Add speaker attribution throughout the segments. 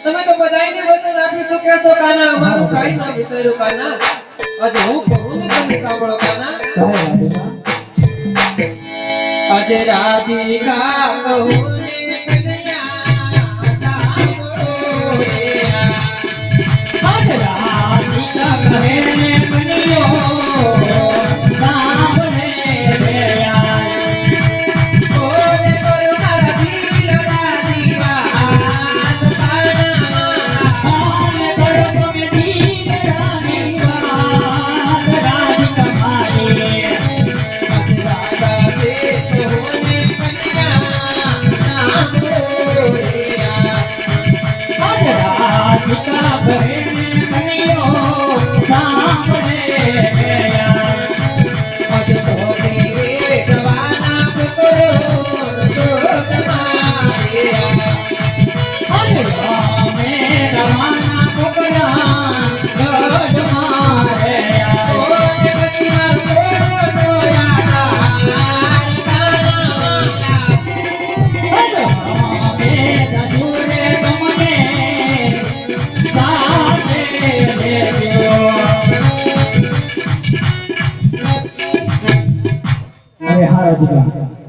Speaker 1: તમે તો બધાયને વચન આપી તો કેસો કાના અમારું કાઈ ના વિચાર્યું કાના આજે હું કહું ને તમે સાંભળો કાના આજે રાધિકા કહું ને કનૈયા સાંભળો રે આજે રાધિકા કહે ને કનૈયો સાંભળે રે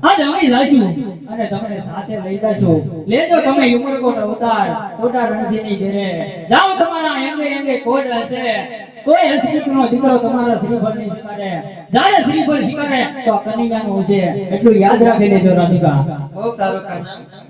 Speaker 2: आज અમે લાશું અને તમને સાથે લઈ જાશું લેજો તમે ઉમરકોટ અવતાર છોટા રણસિંહની ઘરે જાઓ તમારા એંગે એંગે કોડ હશે કોઈ હસકીતનો દીકરો તમારા શ્રીફળની શિકારે જ્યારે શ્રીફળ શિકારે તો કનૈયાનું હશે એટલું યાદ રાખી લેજો રાધિકા
Speaker 1: બહુ સારું કાના